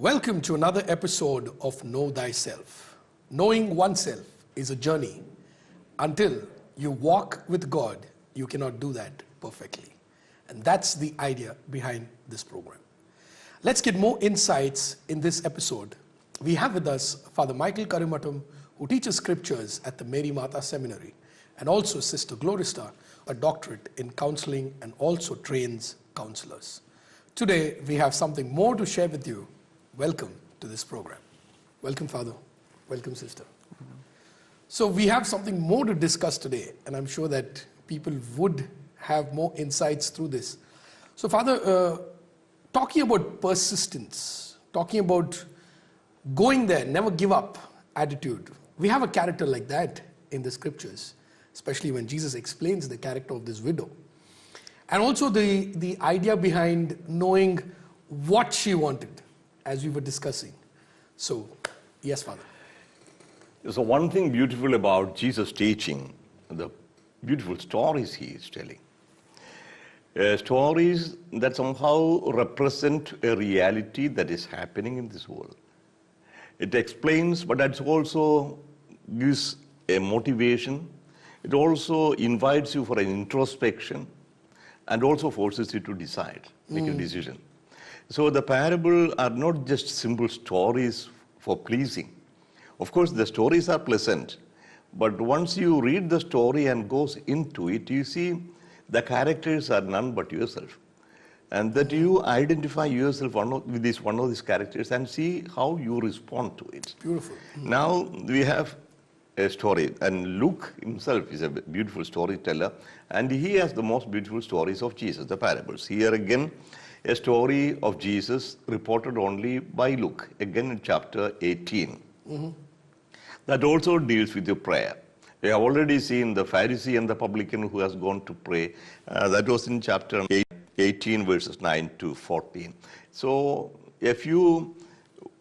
Welcome to another episode of Know Thyself. Knowing oneself is a journey. Until you walk with God, you cannot do that perfectly. And that's the idea behind this program. Let's get more insights in this episode. We have with us Father Michael Karimatam, who teaches scriptures at the Mary Mata Seminary, and also Sister Glorista, a doctorate in counseling and also trains counselors. Today, we have something more to share with you. Welcome to this program. Welcome, Father. Welcome, Sister. So we have something more to discuss today, and I'm sure that people would have more insights through this. So, Father, talking about persistence, talking about going there, never give up attitude. We have a character like that in the scriptures, especially when Jesus explains the character of this widow. And also the idea behind knowing what she wanted, as we were discussing. So, yes, Father. So one thing beautiful about Jesus' teaching, the beautiful stories he is telling. Stories that somehow represent a reality that is happening in this world. It explains, but it also gives a motivation. It also invites you for an introspection and also forces you to decide, make a decision. So the parable are not just simple stories for pleasing. Of course, the stories are pleasant, but once you read the story and goes into it, you see the characters are none but yourself. And that you identify yourself with one of these characters and see how you respond to it. Beautiful. Now we have a story, and Luke himself is a beautiful storyteller, and he has the most beautiful stories of Jesus, the parables. Here again, a story of Jesus reported only by Luke, again in chapter 18. That also deals with your prayer. We have already seen the Pharisee and the publican who has gone to pray. That was in chapter 18, verses 9 to 14. So a few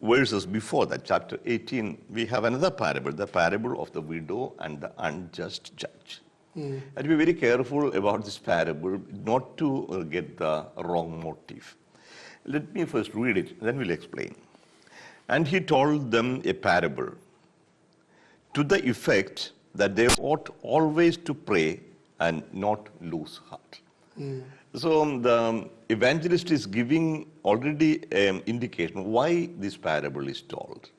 verses before that, chapter 18, we have another parable, the parable of the widow and the unjust judge. And be very careful about this parable, not to get the wrong motive. Let me first read it, then we'll explain. And he told them a parable to the effect that they ought always to pray and not lose heart. So the evangelist is giving already an indication why this parable is told.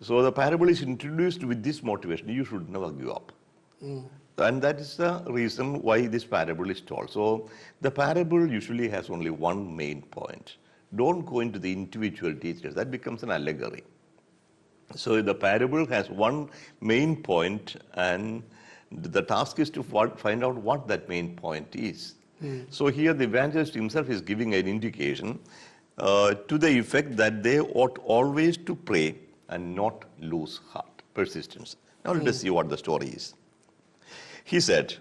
So the parable is introduced with this motivation: you should never give up. And that is the reason why this parable is told. So the parable usually has only one main point. Don't go into the individual details. That becomes an allegory. So the parable has one main point, and the task is to find out what that main point is. So here the evangelist himself is giving an indication to the effect that they ought always to pray and not lose heart, persistence. Now let us see what the story is. He said,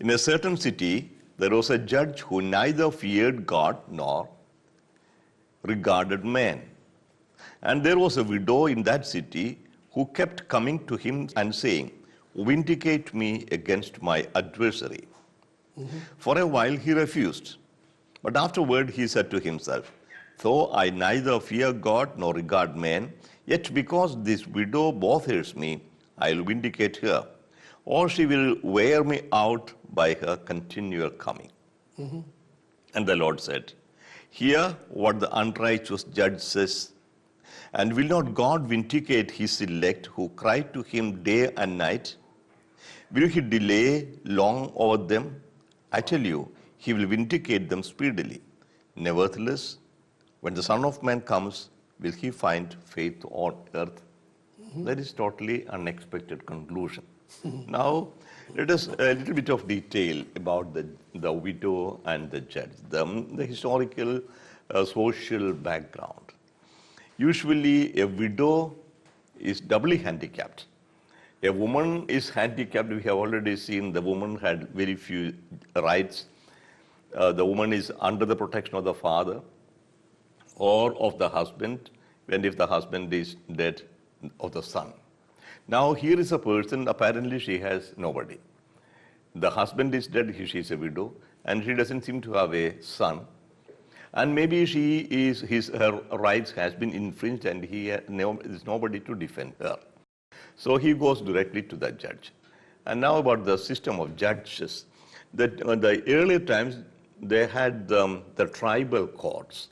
in a certain city, there was a judge who neither feared God nor regarded man. And there was a widow in that city who kept coming to him and saying, "Vindicate me against my adversary." For a while he refused. But afterward he said to himself, "Though I neither fear God nor regard man, yet because this widow bothers me, I will vindicate her, or she will wear me out by her continual coming." And the Lord said, "Hear what the unrighteous judge says. And will not God vindicate his elect who cry to him day and night? Will he delay long over them? I tell you, he will vindicate them speedily. Nevertheless, when the Son of Man comes, will he find faith on earth?" That is totally unexpected conclusion. Now, let us a little bit of detail about the widow and the judge, the historical, social background. Usually, a widow is doubly handicapped. A woman is handicapped. We have already seen the woman had very few rights. The woman is under the protection of the father or of the husband, and if the husband is dead, of the son. Now here is a person, apparently she has nobody. The husband is dead, she is a widow, and she doesn't seem to have a son. And maybe her rights has been infringed and there's nobody to defend her. So he goes directly to the judge. And now about the system of judges. The earlier times, they had the tribal courts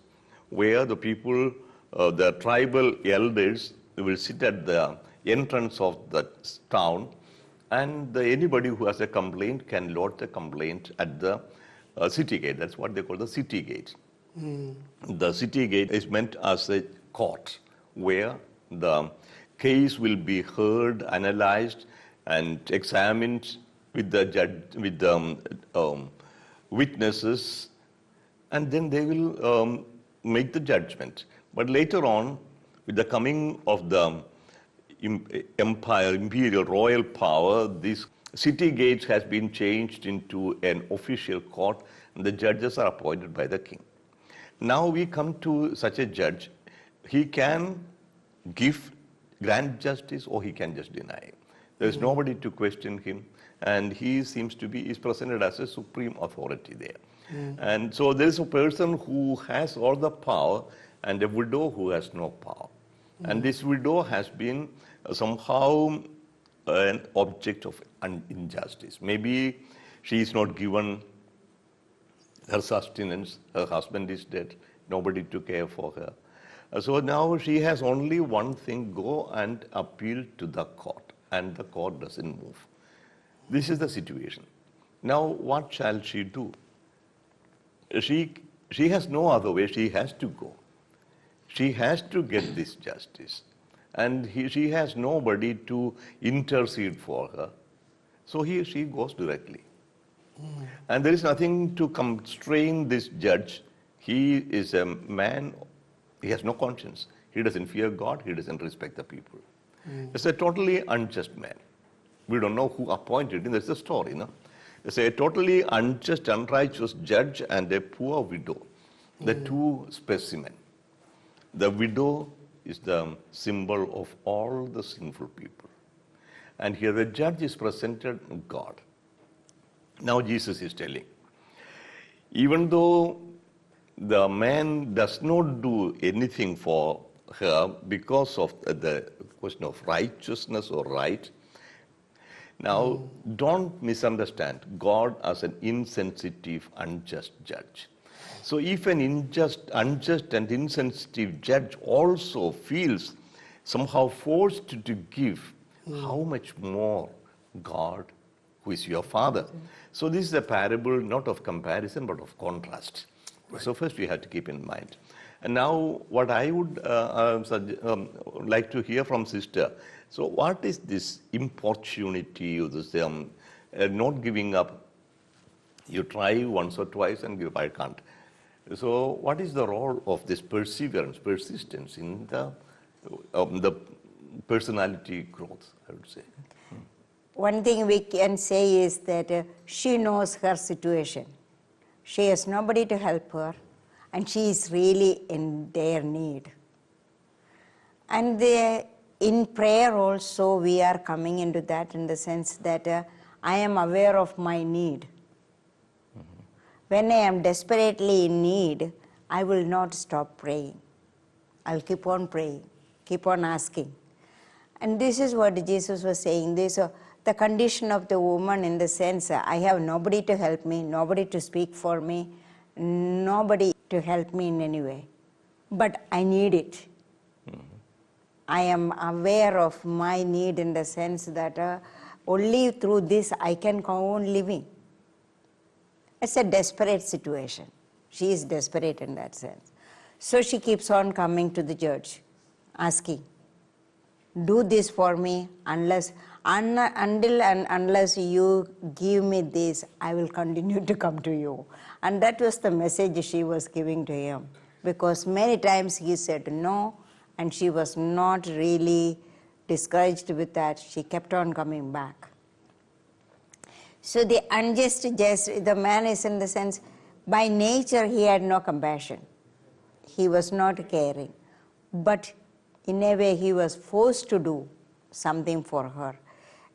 where the people, the tribal elders will sit at the entrance of the town, and anybody who has a complaint can lodge the complaint at the city gate. That's what they call the city gate. The city gate is meant as a court where the case will be heard, analyzed, and examined with the judge, with the witnesses, and then they will make the judgment. But later on, with the coming of the imperial royal power, this city gates has been changed into an official court, and the judges are appointed by the king. Now we come to such a judge. He can grant justice, or he can just deny it. There is nobody to question him, and he is presented as a supreme authority there. And so there is a person who has all the power and a widow who has no power. And this widow has been somehow an object of injustice. Maybe she is not given her sustenance, her husband is dead, nobody to care for her. So now she has only one thing: go and appeal to the court, and the court doesn't move. This is the situation. Now what shall she do? She has no other way. She has to go. She has to get this justice. And she has nobody to intercede for her. So she goes directly. And there is nothing to constrain this judge. He is a man, he has no conscience. He doesn't fear God, he doesn't respect the people. It's a totally unjust man. We don't know who appointed him. That's the story, no? It's a totally unjust, unrighteous judge and a poor widow. The two specimen. The widow is the symbol of all the sinful people. And here the judge is presented God. Now Jesus is telling, even though the man does not do anything for her because of the question of righteousness or right, now don't misunderstand God as an insensitive, unjust judge. So if an unjust and insensitive judge also feels somehow forced to give, how much more God, who is your Father? So this is a parable not of comparison but of contrast. Right. So first we have to keep in mind. And now what I would like to hear from Sister, so what is this importunity, or this not giving up? You try once or twice and give, I can't. So what is the role of this perseverance, persistence in the personality growth, I would say? One thing we can say is that she knows her situation. She has nobody to help her, and she is really in their need. And in prayer also we are coming into that, in the sense that I am aware of my need. When I am desperately in need, I will not stop praying. I'll keep on praying, keep on asking. And this is what Jesus was saying. This the condition of the woman, in the sense, I have nobody to help me, nobody to speak for me, nobody to help me in any way. But I need it. I am aware of my need, in the sense that only through this I can go on living. It's a desperate situation. She is desperate in that sense. So she keeps on coming to the judge, asking, do this for me, until and unless you give me this, I will continue to come to you. And that was the message she was giving to him. Because many times he said no, and she was not really discouraged with that. She kept on coming back. So the unjust judge, the man is, in the sense, by nature he had no compassion. He was not caring. But in a way he was forced to do something for her.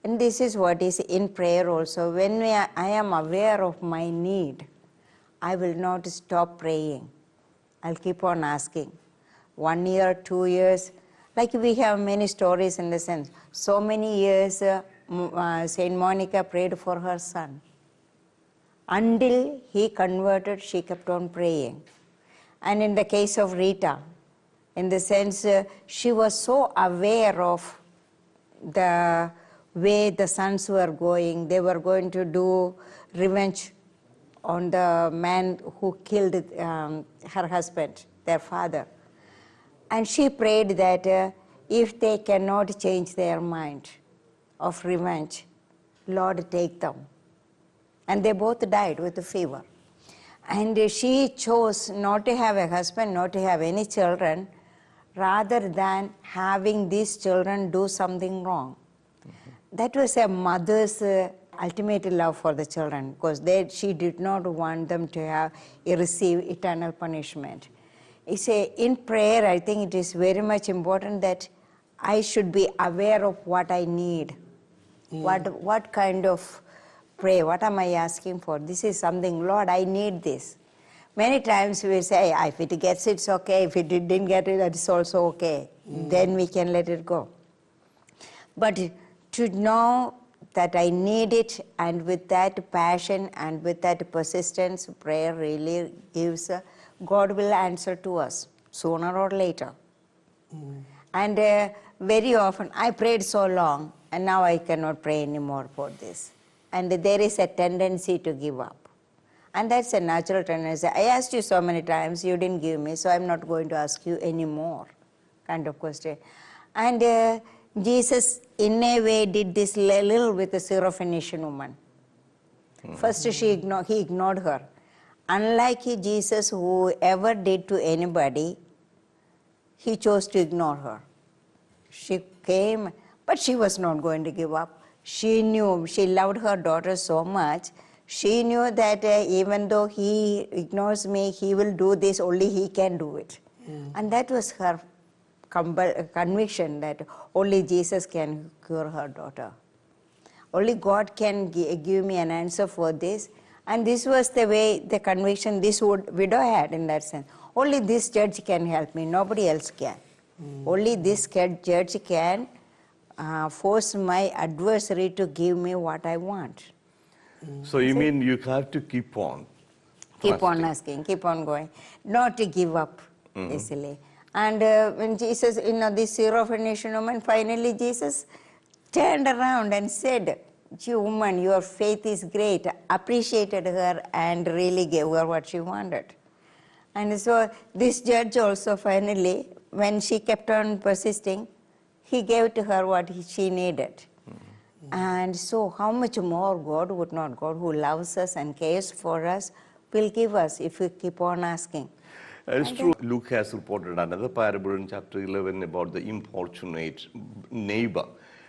And this is what is in prayer also. When I am aware of my need, I will not stop praying. I'll keep on asking. 1 year, 2 years, like we have many stories in the sense. So many years, Saint Monica prayed for her son. Until he converted, she kept on praying. And in the case of Rita, in the sense, she was so aware of the way the sons were going. They were going to do revenge on the man who killed her husband, their father. And she prayed that if they cannot change their mind of revenge, Lord, take them. And they both died with a fever. And she chose not to have a husband, not to have any children, rather than having these children do something wrong. That was a mother's ultimate love for the children, because she did not want them to receive eternal punishment. In prayer, I think it is very much important that I should be aware of what I need. What kind of pray, what am I asking for? This is something, Lord, I need this. Many times we say, if it gets, it's okay. If it didn't get it, it's also okay. Then we can let it go. But to know that I need it, and with that passion and with that persistence, prayer really gives, God will answer to us sooner or later. And very often, I prayed so long, and now I cannot pray anymore for this. And there is a tendency to give up. And that's a natural tendency. I asked you so many times, you didn't give me, so I'm not going to ask you anymore, kind of question. And Jesus, in a way, did this little with the Syrophoenician woman. First, he ignored her. Unlike Jesus, who ever did to anybody, he chose to ignore her. She came, but she was not going to give up. She knew, she loved her daughter so much. She knew that even though he ignores me, he will do this, only he can do it. And that was her conviction that only Jesus can cure her daughter. Only God can give me an answer for this. And this was the way, the conviction this widow had in that sense. Only this judge can help me, nobody else can. Only this judge can force my adversary to give me what I want. So you mean you have to keep on? Keep on asking, keep on going, not to give up easily. And when Jesus, this Syrophoenician woman, finally Jesus turned around and said, "You woman, your faith is great," appreciated her and really gave her what she wanted. And so this judge also finally, when she kept on persisting, he gave to her what she needed. And so how much more God would not, God who loves us and cares for us, will give us if we keep on asking. It's true. Luke has reported another parable in chapter 11 about the importunate neighbor.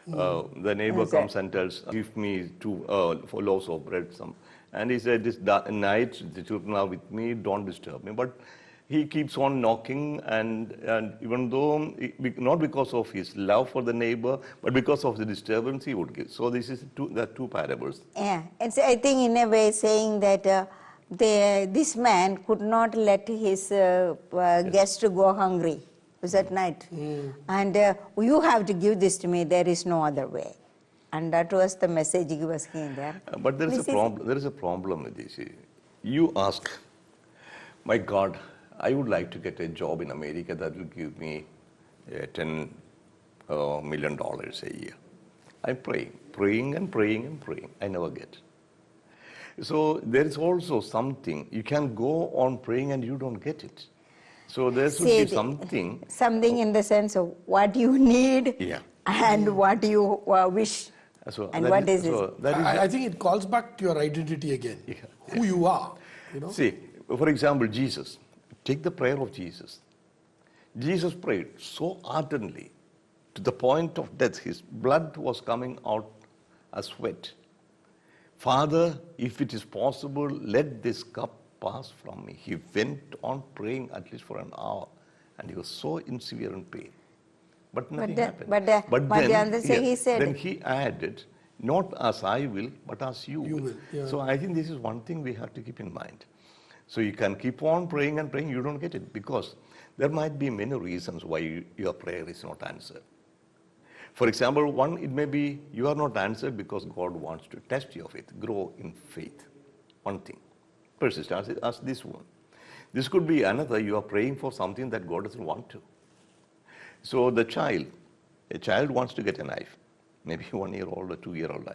The neighbor comes and tells, "Give me 2 loaves of bread." And he said, "This night the children are with me, don't disturb me." But he keeps on knocking, and even though, not because of his love for the neighbor, but because of the disturbance he would give. So this is the 2 parables. Yeah, it's, I think in a way saying that this man could not let his guest go hungry. It was at night. And you have to give this to me, there is no other way. And that was the message he was giving there. But there is a problem. There is a problem with this. You ask, "My God, I would like to get a job in America that will give me $10 million a year." I'm praying and praying and praying. I never get. So there is also something. You can go on praying and you don't get it. So there should be something. Something in the sense of what you need and what you wish. So and what is it? I think it calls back to your identity again. Who you are. See, for example, Jesus. Take the prayer of Jesus. Jesus prayed so ardently to the point of death. His blood was coming out as sweat. "Father, if it is possible, let this cup pass from me." He went on praying at least for an hour, and he was so in severe pain. But nothing happened. But then he said, then he added, "Not as I will, but as you will." will, yeah. So I think this is one thing we have to keep in mind. So you can keep on praying and praying, you don't get it, because there might be many reasons why your prayer is not answered. For example, one, it may be you are not answered because God wants to test your faith, grow in faith. One thing. Persist, as this one. This could be another, you are praying for something that God doesn't want to. So a child wants to get a knife, maybe 1 year old or 2 year old,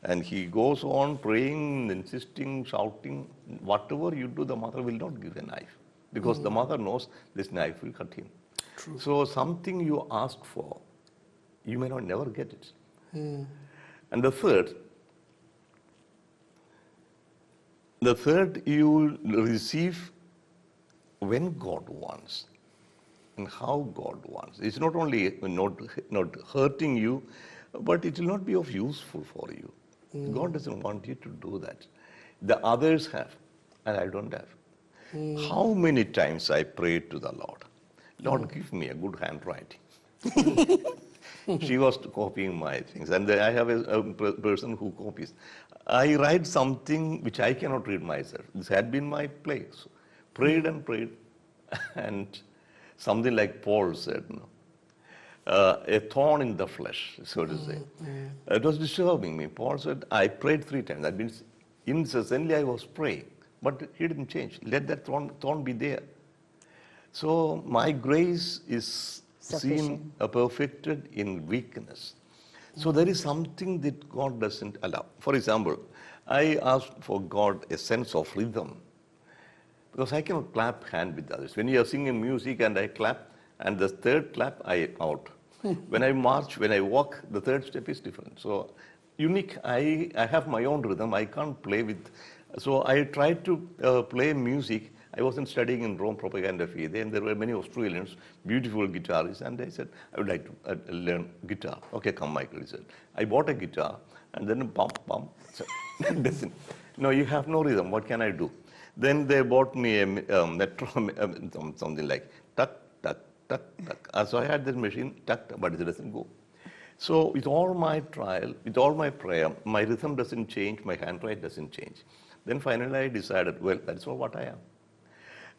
and he goes on praying, insisting, shouting, whatever you do, the mother will not give a knife, because the mother knows this knife will cut him. True. So something you ask for, you may not never get it. And the third you receive when God wants and how God wants. It's not only not hurting you, but it will not be of useful for you. God doesn't want you to do that. The others have, and I don't have. How many times I prayed to the Lord, Lord, give me a good handwriting. She was copying my things, and I have a person who copies. I write something which I cannot read myself. This had been my place. Prayed and prayed, and something like Paul said, a thorn in the flesh, so to say. It was disturbing me. Paul said, I prayed 3 times. That means incessantly I was praying, but he didn't change. Let that thorn be there. So my grace is seen perfected in weakness. So there is something that God doesn't allow. For example, I asked for God a sense of rhythm, because I cannot clap hand with others. When you are singing music and I clap, and the third clap, I out. When I march, when I walk, the third step is different. So unique, I have my own rhythm. I can't play with. So I tried to play music. I wasn't studying in Rome Propaganda Fide, and there were many Australians, beautiful guitarists, and I said, I would like to learn guitar. Okay, come, Michael, he said. I bought a guitar, and then bump. So, listen, no, you have no rhythm. What can I do? Then they bought me a metronome, something like tuck, tuck, tuck, tuck. So I had this machine, tuck, but it doesn't go. So with all my trial, with all my prayer, my rhythm doesn't change, my handwriting doesn't change. Then finally I decided, well, that's all what I am.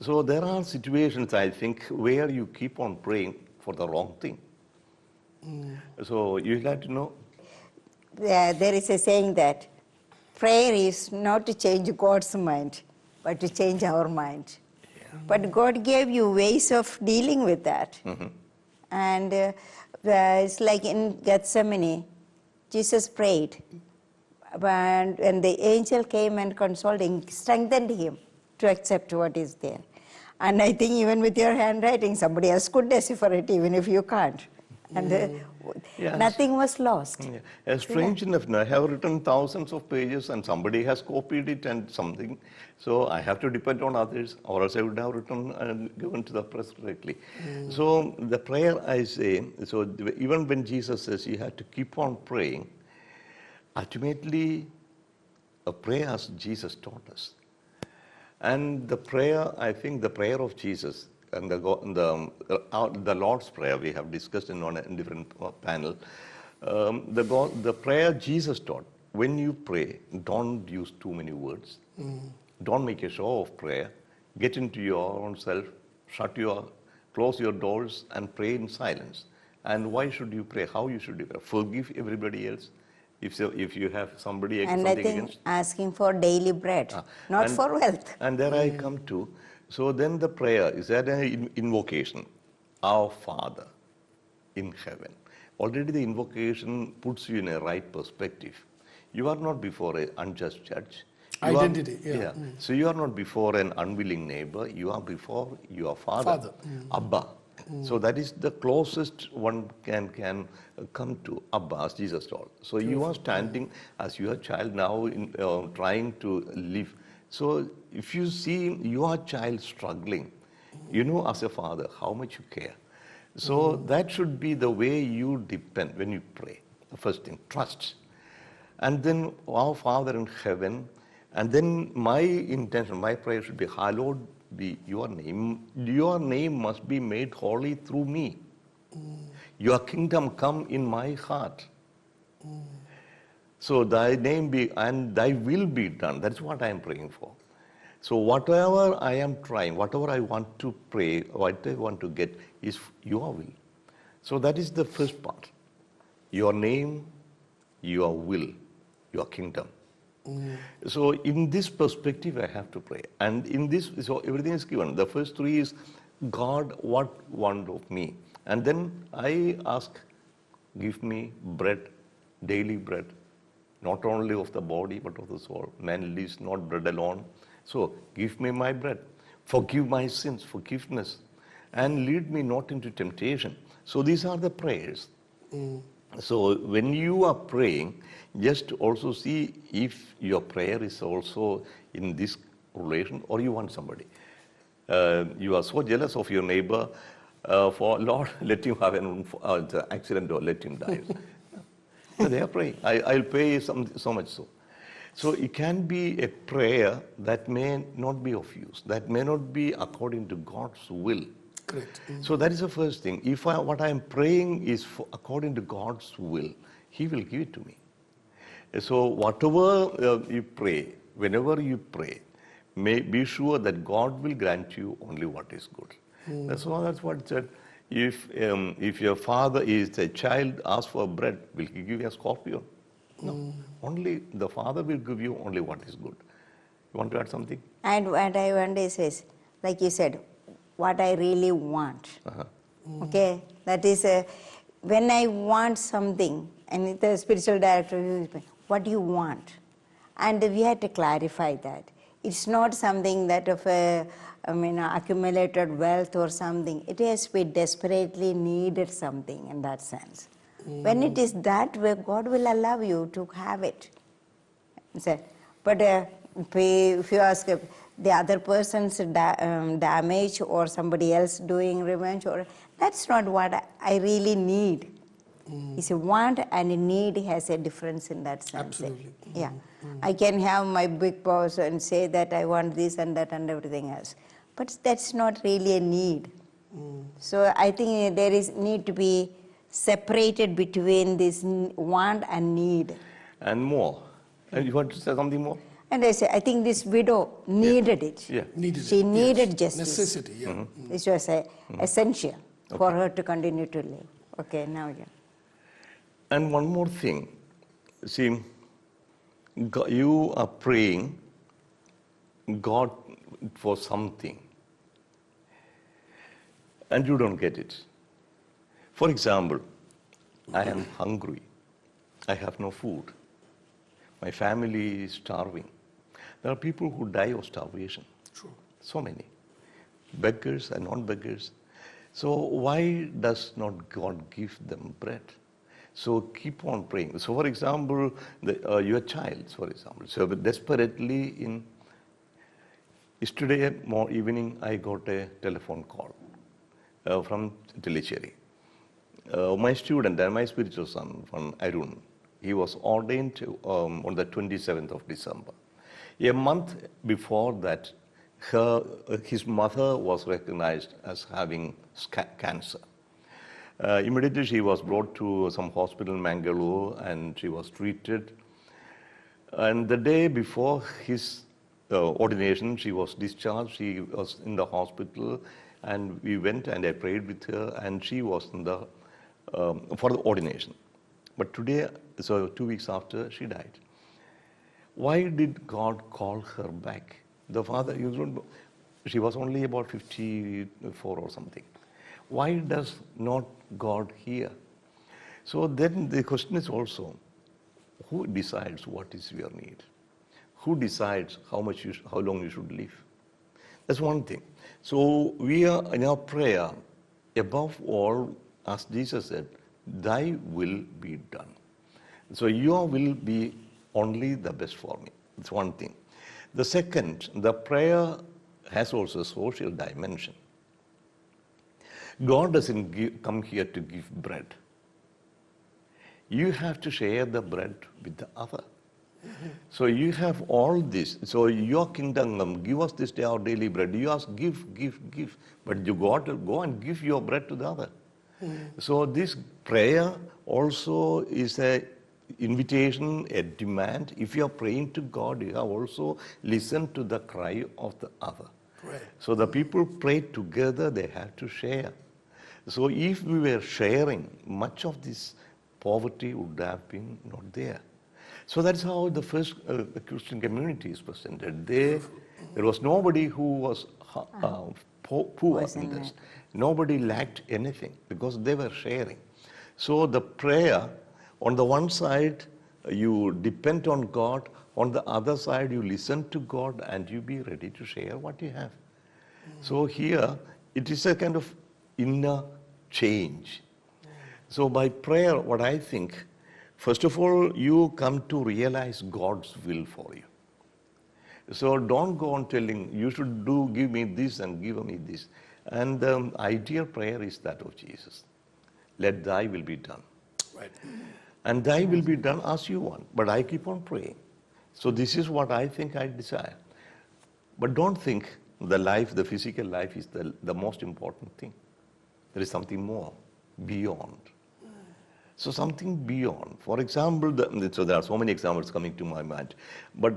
So there are situations, I think, where you keep on praying for the wrong thing. So you have to know. There is a saying that prayer is not to change God's mind, but to change our mind. Yeah. But God gave you ways of dealing with that. And it's like in Gethsemane, Jesus prayed. And the angel came and consoled him, strengthened him to accept what is there. And I think even with your handwriting, somebody else could decipher it, even if you can't. And yes. Nothing was lost. Yeah. Strange enough, I have written thousands of pages and somebody has copied it and something. So I have to depend on others, or else I would have written and given to the press directly. So the prayer I say, so even when Jesus says you have to keep on praying, ultimately a prayer as Jesus taught us. And the prayer, I think the prayer of Jesus, and the Lord's Prayer we have discussed in a different panel, the prayer Jesus taught, when you pray, don't use too many words. Don't make a show of prayer. Get into your own self, close your doors and pray in silence. And why should you pray? How you should pray? Forgive everybody else. If you have somebody and something I think against. Asking for daily bread, not for wealth. And there I come to. So then the prayer is that an invocation. Our Father in heaven. Already the invocation puts you in a right perspective. You are not before an unjust judge. Identity, So you are not before an unwilling neighbor. You are before your Father. Abba. So that is the closest one can come to Abba, as Jesus told. So you are standing as your child now in, trying to live. So if you see your child struggling, you know as a father how much you care. So that should be the way you depend when you pray. The first thing, trust. And then our Father in heaven, and then my intention, my prayer should be, hallowed be your name. Your name must be made holy through me. Your kingdom come in my heart. So thy name be, and thy will be done. That's what I am praying for. So whatever I am trying, whatever I want to pray, what I want to get is your will. So that is the first part. Your name, your will, your kingdom. So in this perspective, I have to pray. And in this, so everything is given. The first three is, God, what want of me? And then I ask, give me bread, daily bread, not only of the body, but of the soul. Man lives not bread alone. So give me my bread. Forgive my sins, forgiveness. And lead me not into temptation. So these are the prayers. So when you are praying, just also see if your prayer is also in this relation or you want somebody. You are so jealous of your neighbor, for Lord, let him have an accident or let him die. So they are praying. I'll pay so much so. So it can be a prayer that may not be of use, that may not be according to God's will. Correct. So that is the first thing. If what I am praying is according to God's will, He will give it to me. So whatever you pray, whenever you pray, be sure that God will grant you only what is good. That's what it said. If your father is a child, ask for bread, will he give you a scorpion? No. Only the Father will give you only what is good. You want to add something? And what I want to say is, like you said, what I really want. Okay, that is when I want something, and the spiritual director, what do you want? And we had to clarify that. It's not something that of a, accumulated wealth or something. It has we desperately needed something in that sense. When it is that way, God will allow you to have it. But if you ask the other person's damage or somebody else doing revenge, or that's not what I really need. It's a want and a need has a difference in that sense. Absolutely. Yeah. I can have my big boss and say that I want this and that and everything else. But that's not really a need. So I think there is need to be separated between this want and need. And more. And you want to say something more? And I say, I think this widow needed it. Yeah. She needed yes. justice. Necessity, yeah. This was essential for her to continue to live. Okay, now yeah. And one more thing. See, you are praying God for something, and you don't get it. For example, I am hungry. I have no food. My family is starving. There are people who die of starvation. True. So many. Beggars and non-beggars. So why does not God give them bread? So keep on praying. So for example, your child, for example, so desperately yesterday evening I got a telephone call from Tilicheri. My student and my spiritual son from Arun, he was ordained on the 27th of December. A month before that, his mother was recognized as having cancer. Immediately she was brought to some hospital in Mangalore and she was treated. And the day before his ordination, she was discharged. She was in the hospital and we went and I prayed with her and she was in the for the ordination. But today, so 2 weeks after, she died. Why did God call her back? The father, she was only about 54 or something. Why does not God hear? So then the question is also, who decides what is your need? Who decides how long you should live? That's one thing. So we are in our prayer, above all, as Jesus said, thy will be done. So your will be only the best for me. That's one thing. The second, the prayer has also a social dimension. God doesn't come here to give bread. You have to share the bread with the other. So you have all this. So your kingdom come, give us this day our daily bread. You ask, give. But you got to go and give your bread to the other. So this prayer also is invitation, a demand. If you are praying to God, you have also listened to the cry of the other. Right. So the people pray together, they have to share. So if we were sharing, much of this poverty would have been not there. So that's how the first Christian community is presented. There was nobody who was poor in this. Nobody lacked anything because they were sharing. So the prayer, on the one side, you depend on God. On the other side, you listen to God and you be ready to share what you have. So here, it is a kind of inner change. So by prayer, what I think, first of all, you come to realize God's will for you. So don't go on telling, you should give me this and give me this. And the ideal prayer is that of Jesus. Let thy will be done. Right. And thy will be done as you want. But I keep on praying. So this is what I think I desire. But don't think the physical life is the most important thing. There is something more, beyond. So something beyond. For example, so there are so many examples coming to my mind. But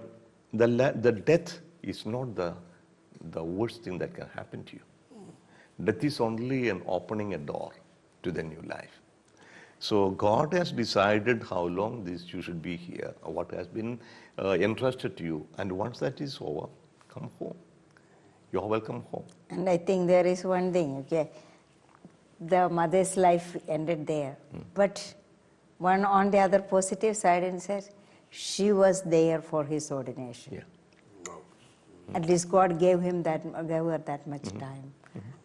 the death is not the worst thing that can happen to you. Death is only an opening a door to the new life. So God has decided how long you should be here, or what has been entrusted to you. And once that is over, come home. You are welcome home. And I think there is one thing, okay? The mother's life ended there. But one on the other positive side, and says, she was there for his ordination. Yeah. At least God gave her that much time.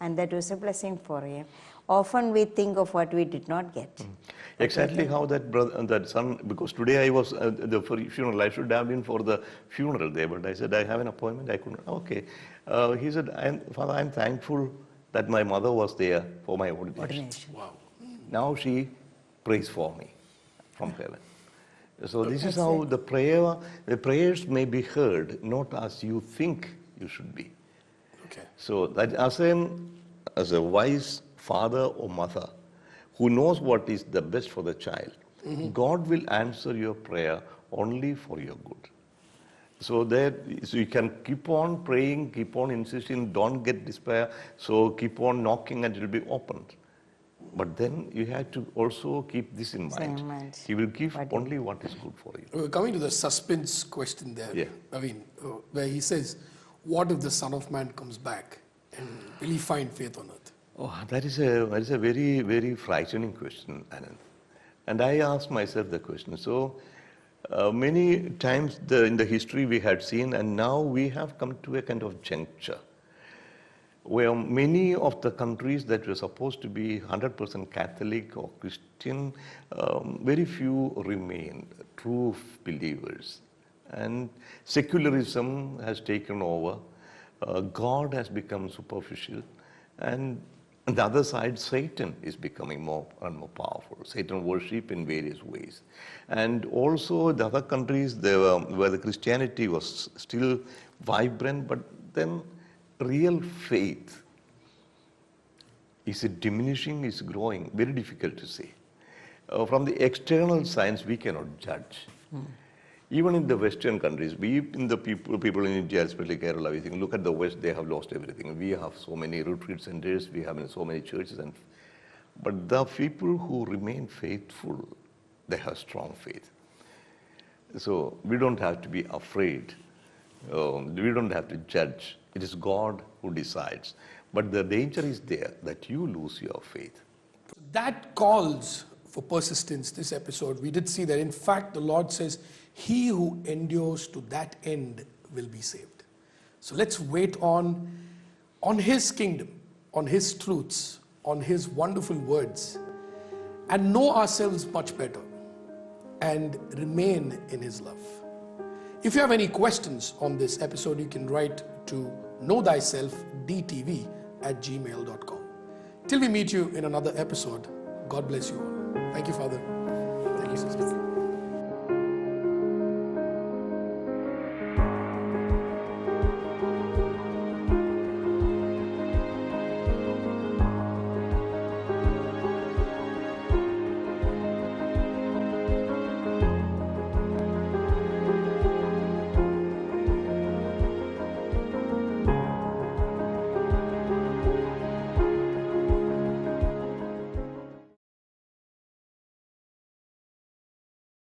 And that was a blessing for him. Often we think of what we did not get. Exactly how that son, because today I was the funeral, I should have been for the funeral there, but I said, I have an appointment, I couldn't. Okay. He said, Father, I'm thankful that my mother was there for my ordination. Wow. Now she prays for me from heaven. So this is how the prayers may be heard, not as you think you should be. Okay. So that as a wise father or mother who knows what is the best for the child, God will answer your prayer only for your good. So you can keep on praying, keep on insisting, don't get despair. So keep on knocking and it will be opened. But then you have to also keep this in mind. He will give only what is good for you. We're coming to the suspense question there. Yeah. I mean, where he says, what if the Son of Man comes back? And will he find faith on earth? Oh, that is a very, very frightening question, Anand. And I asked myself the question. So many times in the history we had seen, and now we have come to a kind of juncture where many of the countries that were supposed to be 100% Catholic or Christian, very few remain true believers. And secularism has taken over. God has become superficial. And on the other side, Satan is becoming more and more powerful. Satan worship in various ways. And also the other countries where the Christianity was still vibrant, but then real faith, is it diminishing, is it growing? Very difficult to say. From the external signs, we cannot judge. Even in the Western countries, people in India, especially Kerala, we think, look at the West, they have lost everything. We have so many retreat centers, we have so many churches. But the people who remain faithful, they have strong faith. So we don't have to be afraid. We don't have to judge. It is God who decides. But the danger is there that you lose your faith. That calls for persistence, this episode. We did see that, in fact, the Lord says, he who endures to that end will be saved. So let's wait on his kingdom, on his truths, on his wonderful words, and know ourselves much better and remain in his love. If you have any questions on this episode, you can write to knowthyselfdtv@gmail.com. Till we meet you in another episode, God bless you all. Thank you, Father. Thank you, Sister.